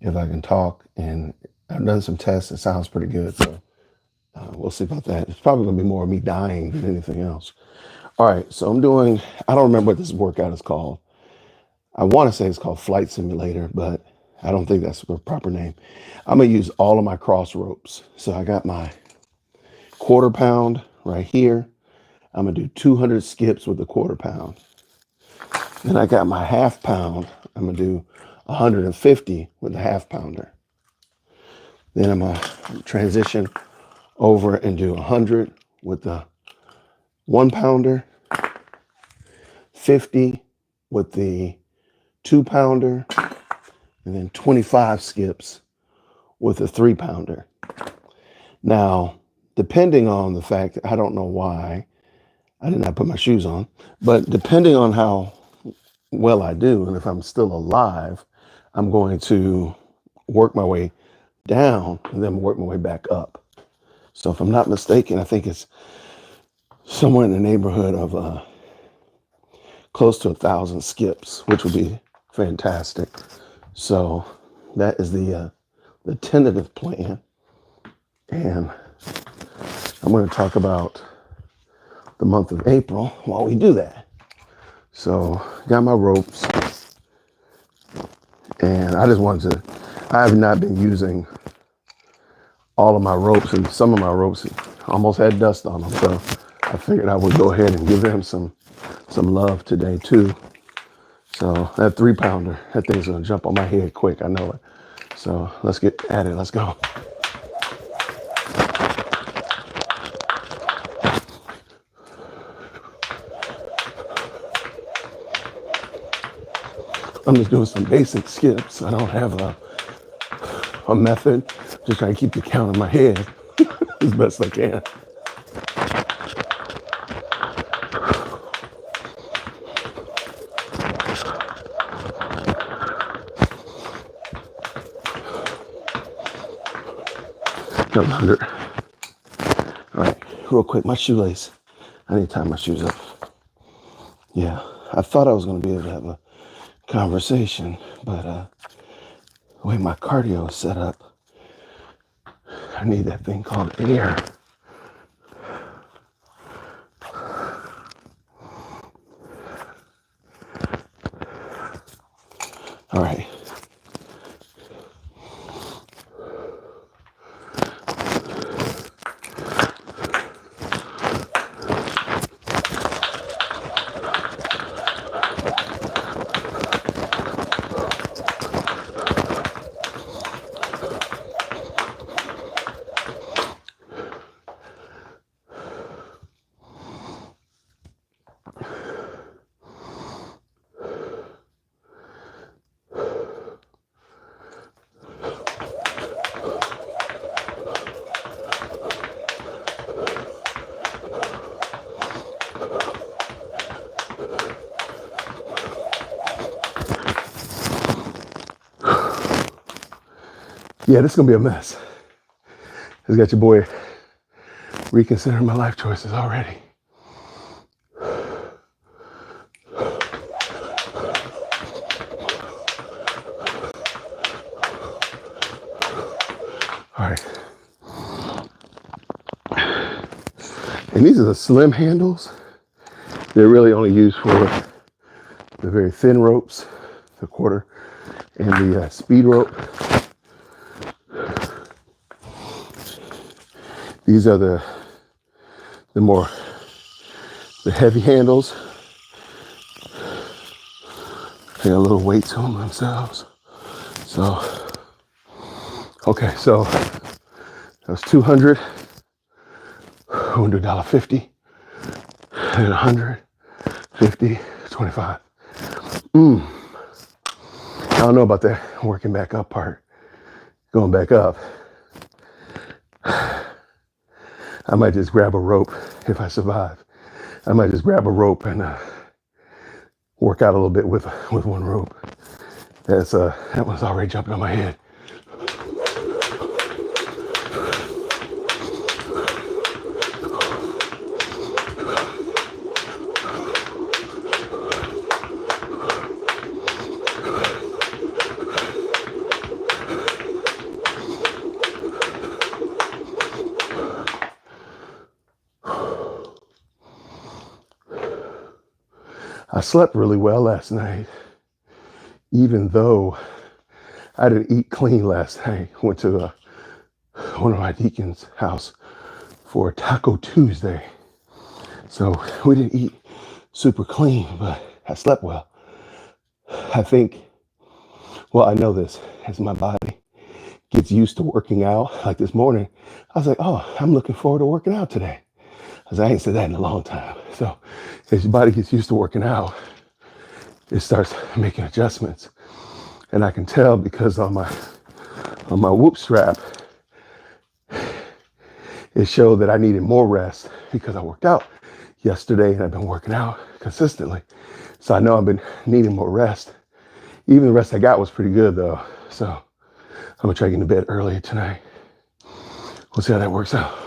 if I can talk. And I've done some tests. It sounds pretty good. So we'll see about that. It's probably going to be more of me dying than anything else. All right. So I'm doing, I don't remember what this workout is called. I want to say it's called Flight Simulator, but I don't think that's the proper name. I'm going to use all of my cross ropes. So I got my quarter pound right here. I'm going to do 200 skips with the quarter pound. Then I got my half pound. I'm going to do 150 with the half pounder. Then I'm going to transition over and do 100 with the 1 pounder, 50 with the 2 pounder, and then 25 skips with a 3 pounder. Now, depending on the fact that I don't know why I did not put my shoes on, but depending on how well I do and if I'm still alive, I'm going to work my way down and then work my way back up. So if I'm not mistaken, I think it's somewhere in the neighborhood of close to 1,000 skips, which would be fantastic. So that is the tentative plan. And I'm going to talk about the month of April while we do that. So got my ropes, and I just wanted to, I have not been using all of my ropes, and some of my ropes almost had dust on them. So I figured I would go ahead and give them some love today too. So that 3 pounder, that thing's gonna jump on my head quick, I know it. So let's get at it, let's go. I'm just doing some basic skips. I don't have a method. Just trying to keep the count in my head as best I can. That was 100. All right, real quick, my shoelace. I need to tie my shoes up. Yeah, I thought I was going to be able to have a conversation, but the way my cardio is set up, I need that thing called air. All right. Yeah, this is going to be a mess. It's got your boy reconsidering my life choices already. All right. And these are the slim handles. They're really only used for the very thin ropes, the quarter, and the speed rope. These are the heavy handles. They got a little weight to them themselves. So, okay, so that was 200. We're gonna do $1.50. And 100, 50, 25. I don't know about that working back up part. Going back up. I might just grab a rope if I survive. I might just grab a rope and work out a little bit with one rope. That one's already jumping on my head. slept really well last night, even though I didn't eat clean last night. Went to one of my deacons' house for Taco Tuesday. So we didn't eat super clean, but I slept well. I think, well, I know this, as my body gets used to working out, like this morning, I was like, oh, I'm looking forward to working out today. I ain't said that in a long time. So as your body gets used to working out, it starts making adjustments. And I can tell because on my whoop strap, it showed that I needed more rest because I worked out yesterday and I've been working out consistently. So I know I've been needing more rest. Even the rest I got was pretty good though. So I'm gonna try getting to bed early tonight. We'll see how that works out.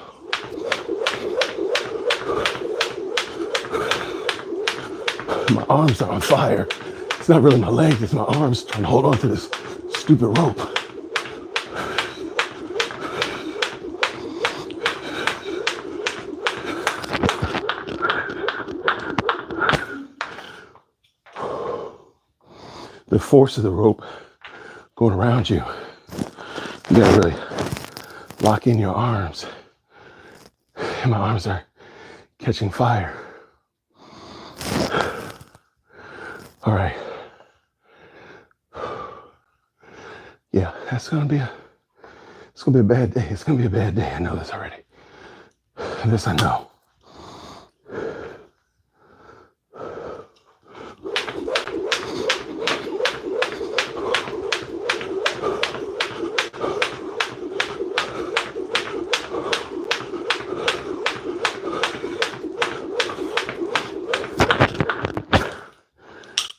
My arms are on fire. It's not really my legs, it's my arms trying to hold on to this stupid rope. The force of the rope going around you, you gotta really lock in your arms. And my arms are catching fire. All right. Yeah, it's gonna be a bad day. It's gonna be a bad day. I know this already. This I know.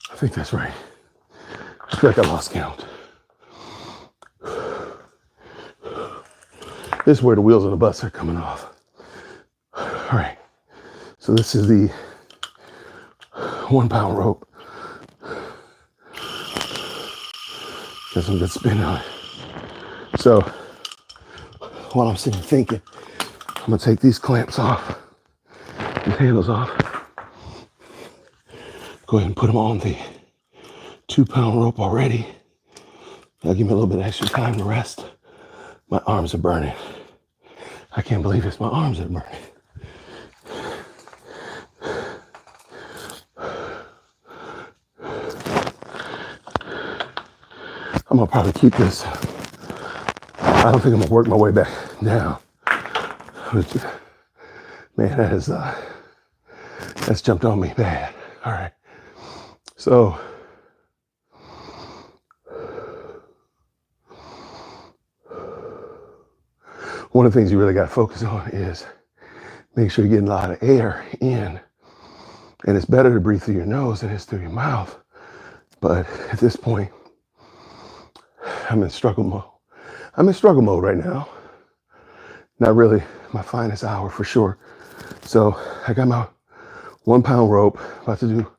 I think that's right. I feel like I lost count. This is where the wheels of the bus are coming off. All right. So this is the 1 pound rope. Got some good spin on it. So while I'm sitting thinking, I'm gonna take these clamps off, these handles off. Go ahead and put them on the 2 pound rope already. That'll give me a little bit of extra time to rest. My arms are burning. I can't believe it's my arms that are burning. I'm gonna probably keep this. I don't think I'm gonna work my way back down. Man, that's jumped on me bad. All right. So one of the things you really got to focus on is make sure you're getting a lot of air in. And it's better to breathe through your nose than it is through your mouth. But at this point, I'm in struggle mode. I'm in struggle mode right now. Not really my finest hour for sure. So I got my 1 pound rope, about to do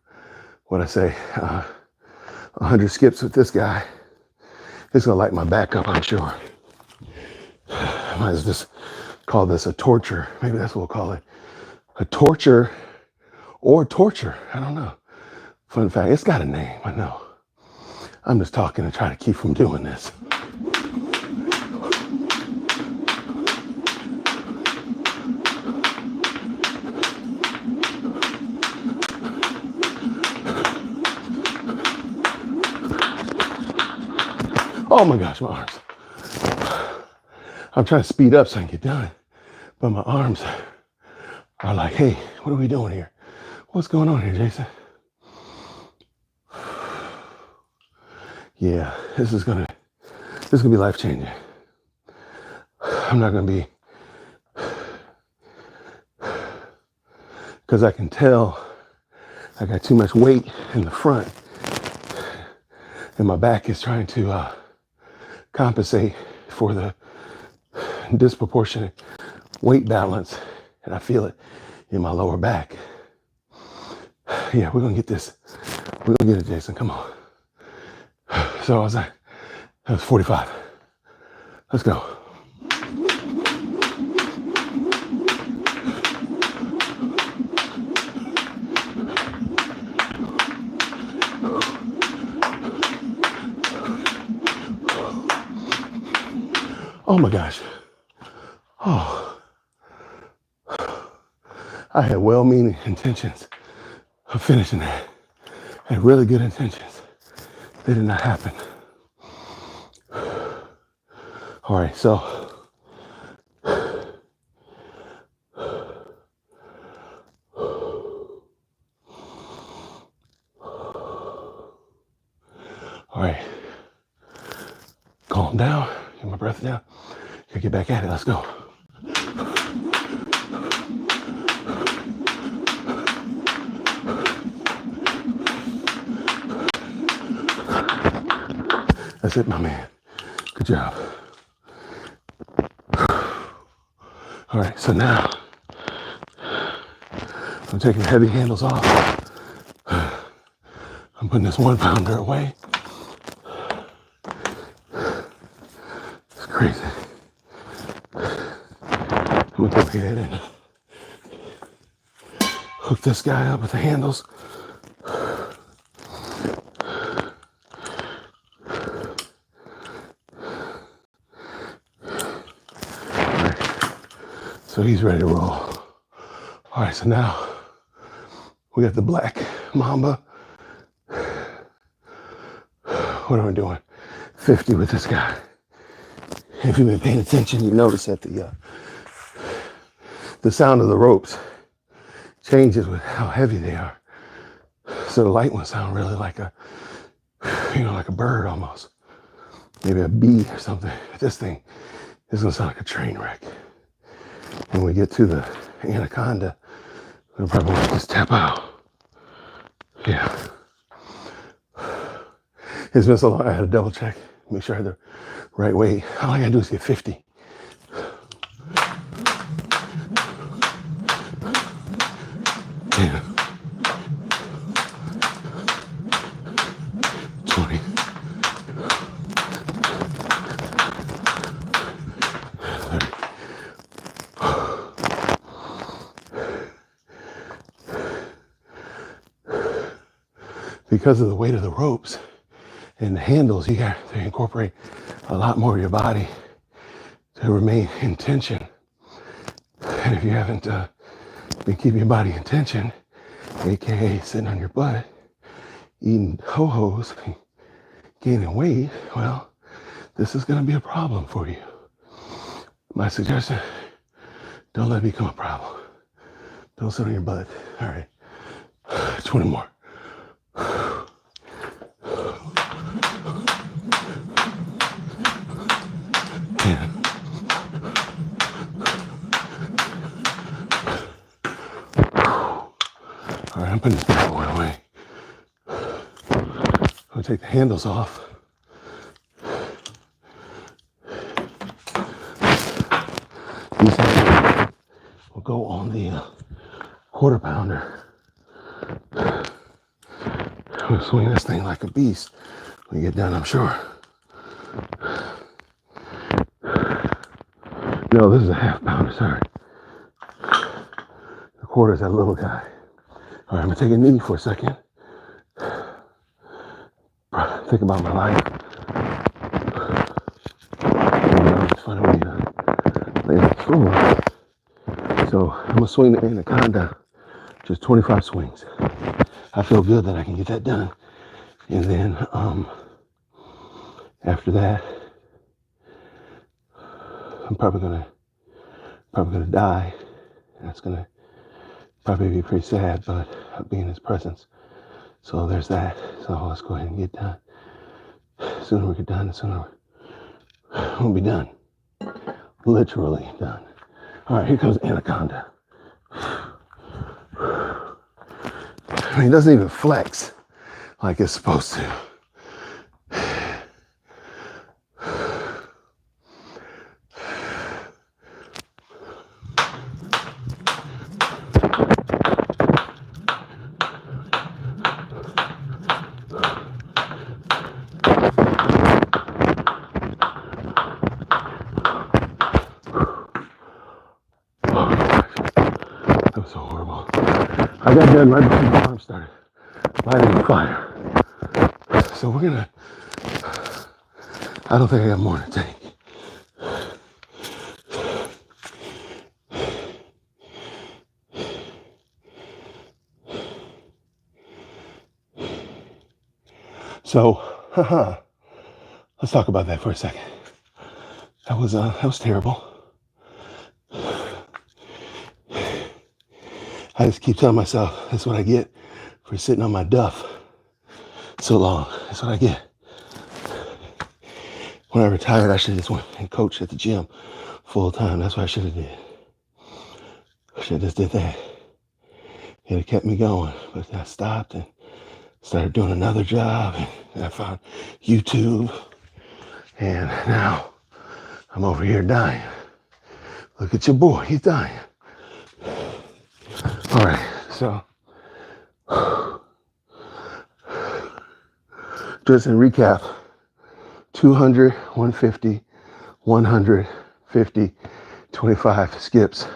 what I say, 100 skips with this guy. It's gonna light my back up, I'm sure. I might as well just call this a torture. Maybe that's what we'll call it. A torture or torture. I don't know. Fun fact, it's got a name, I know. I'm just talking and trying to keep from doing this. Oh my gosh, my arms. I'm trying to speed up so I can get done. But my arms are like, hey, what are we doing here? What's going on here, Jason? Yeah, this is gonna be life-changing. I'm not gonna be, because I can tell I got too much weight in the front and my back is trying to compensate for the disproportionate weight balance, and I feel it in my lower back. Yeah, we're gonna get this. We're gonna get it, Jason. Come on. So I was like, that was 45. Let's go. Oh my gosh. Oh, I had well-meaning intentions of finishing that. I had really good intentions. They did not happen. All right, so all right, calm down, get my breath down. Gotta get back at it. Let's go. That's it, my man. Good job. All right, so now I'm taking the heavy handles off. I'm putting this 1 pounder away. It's crazy. I'm gonna go ahead and hook this guy up with the handles. So he's ready to roll. All right, so now we got the black Mamba. What am I doing? 50 with this guy. If you've been paying attention, you notice that the sound of the ropes changes with how heavy they are. So the light ones sound really like like a bird almost. Maybe a bee or something. This thing is gonna sound like a train wreck. When we get to the Anaconda, we'll probably just tap out. Yeah. It's been so long, I had to double check, make sure I had the right weight. All I gotta do is get 50. Yeah. 20. 30. Because of the weight of the ropes and the handles, you got to incorporate a lot more of your body to remain in tension. And if you haven't been keeping your body in tension, aka sitting on your butt, eating ho-hos, gaining weight, well, this is going to be a problem for you. My suggestion, don't let it become a problem. Don't sit on your butt. All right, 20 more. Yeah. All right, I'm putting this bad boy away. I'm gonna take the handles off. These handles will go on the 1/4 pounder. I'm gonna swing this thing like a beast when we get done, I'm sure. No, this is a 1/2 pounder, sorry. The 1/4 is that little guy. All right, I'm gonna take a knee for a second. Think about my life. It's funny when you lay on the floor. So I'm gonna swing the Anaconda, just 25 swings. I feel good that I can get that done. And then after that, I'm probably gonna die. That's gonna probably be pretty sad, but I'll be in his presence. So there's that. So let's go ahead and get done. The sooner we get done, the sooner we'll be done. Literally done. All right, here comes Anaconda. I mean, it doesn't even flex like it's supposed to. That was so horrible. I got done right before the alarm started lighting the fire. So we're gonna, I don't think I got more to take. So, let's talk about that for a second. That was terrible. I just keep telling myself, that's what I get for sitting on my duff so long. That's what I get. When I retired, I should have just went and coached at the gym full time. That's what I should have did. I should have just did that. It kept me going, but I stopped and started doing another job, and I found YouTube, and now I'm over here dying. Look at your boy, he's dying. All right, so just in recap, 200, 150, 150, 25 skips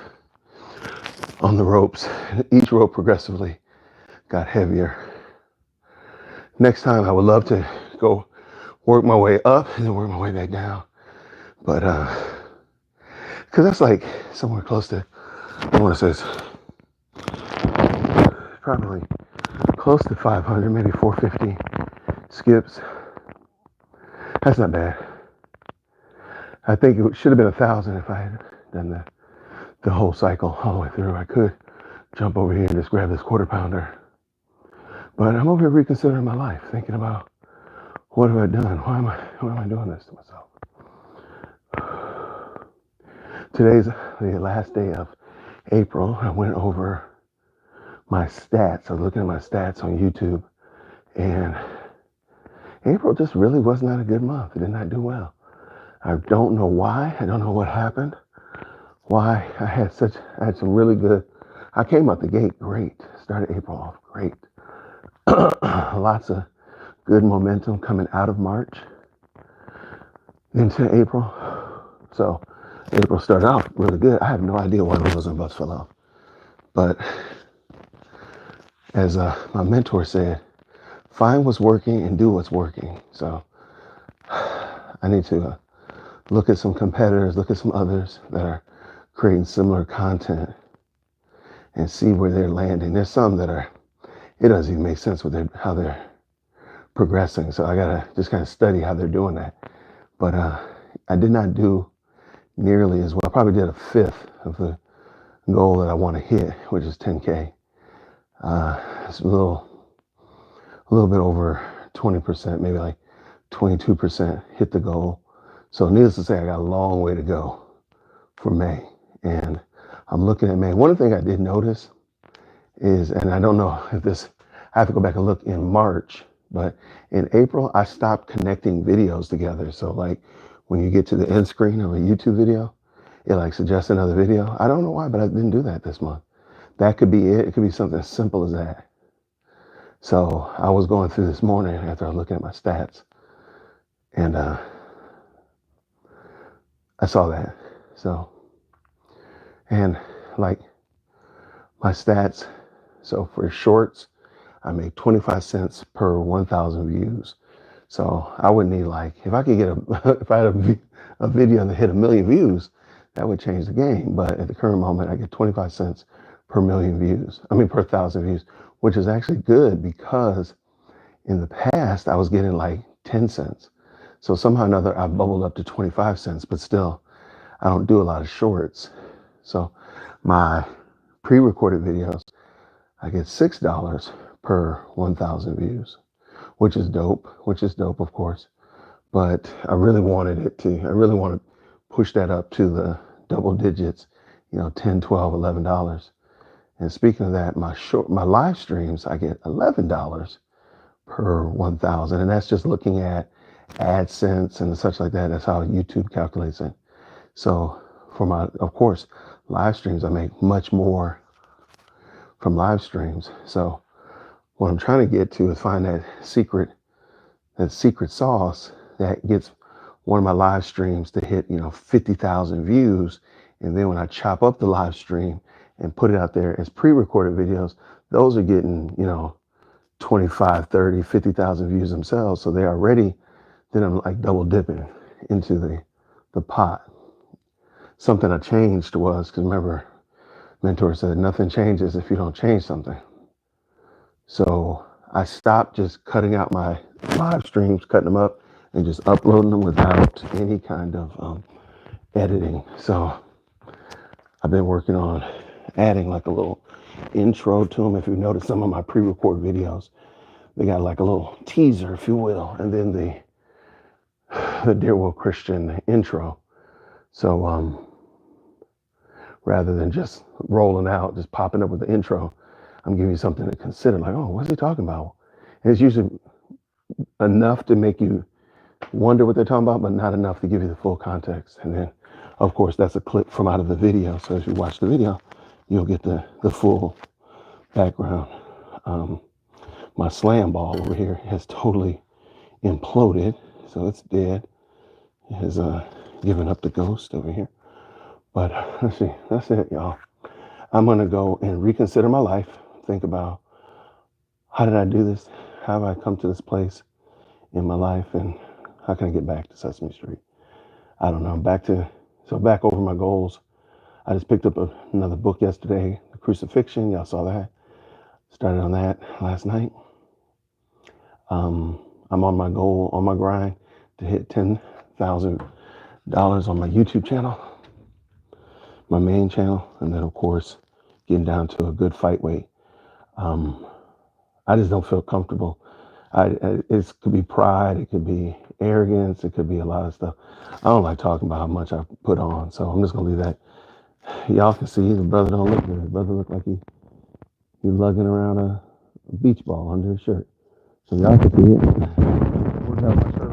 on the ropes. Each rope progressively got heavier. Next time, I would love to go work my way up and then work my way back down. But, because that's like somewhere close to, I want to say probably close to 500, maybe 450 skips. That's not bad. I think it should have been 1,000 if I had done the whole cycle all the way through. I could jump over here and just grab this quarter pounder. But I'm over here reconsidering my life, thinking about what have I done? Why am I doing this to myself? Today's the last day of April. I went over my stats. I was looking at my stats on YouTube, and April just really was not a good month. It did not do well. I don't know why. I don't know what happened. Why I had some really good, I came out the gate great. Started April off great. Lots of good momentum coming out of March into April. So April started off really good. I have no idea why the Wilson bus fell off. But as my mentor said, find what's working and do what's working. So I need to look at some competitors, look at some others that are creating similar content and see where they're landing. There's some that it doesn't even make sense with how they're progressing. So I gotta just kind of study how they're doing that. But I did not do nearly as well. I probably did a fifth of the goal that I want to hit, which is 10K. It's a little bit over 20%, maybe like 22% hit the goal. So needless to say, I got a long way to go for May. And I'm looking at May. One thing I did notice is, and I don't know if this, I have to go back and look in March, but in April, I stopped connecting videos together. So like when you get to the end screen of a YouTube video, it like suggests another video. I don't know why, but I didn't do that this month. That could be it. It could be something as simple as that. So I was going through this morning after I was looking at my stats, and I saw that. So, and like my stats, so for shorts, I make 25 cents per 1,000 views. So I would need like, if I could get if I had a video that hit 1 million views, that would change the game. But at the current moment, I get 25 cents per 1,000,000 views. I mean, per 1,000 views, which is actually good because in the past I was getting like 10 cents. So somehow or another, I bubbled up to 25 cents, but still, I don't do a lot of shorts. So my pre-recorded videos, I get $6 per 1,000 views, which is dope, of course. But I really want to push that up to the double digits, $10, $12, $11. And speaking of that, my live streams, I get $11 per 1,000. And that's just looking at AdSense and such like that. That's how YouTube calculates it. So for of course, live streams, I make much more from live streams. So what I'm trying to get to is find that secret sauce that gets one of my live streams to hit, 50,000 views. And then when I chop up the live stream and put it out there as pre-recorded videos, those are getting, 25, 30, 50,000 views themselves. So they're already, then I'm like double dipping into the pot. Something I changed was, because remember, mentor said, nothing changes if you don't change something. So I stopped just cutting out my live streams, cutting them up and just uploading them without any kind of editing. So I've been working on adding like a little intro to them. If you notice some of my pre-record videos, they got like a little teaser, if you will, and then the Dear Will Christian intro. So rather than just rolling out, just popping up with the intro, I'm giving you something to consider. Like, oh, what's he talking about? And it's usually enough to make you wonder what they're talking about, but not enough to give you the full context. And then, of course, that's a clip from out of the video. So as you watch the video, you'll get the full background. My slam ball over here has totally imploded, so it's dead. It has given up the ghost over here. But let's see, that's it, y'all. I'm gonna go and reconsider my life. Think about, how did I do this? How have I come to this place in my life, and how can I get back to Sesame Street? I don't know. Back over my goals. I just picked up another book yesterday, The Crucifixion. Y'all saw that. Started on that last night. I'm on my goal, on my grind to hit $10,000 on my YouTube channel, my main channel, and then of course getting down to a good fight weight. I just don't feel comfortable. It could be pride, it could be arrogance, it could be a lot of stuff. I don't like talking about how much I put on, so I'm just gonna leave that. Y'all can see the brother don't look good. The brother look like he's lugging around a beach ball under his shirt. So y'all can see it. Worked out my shirt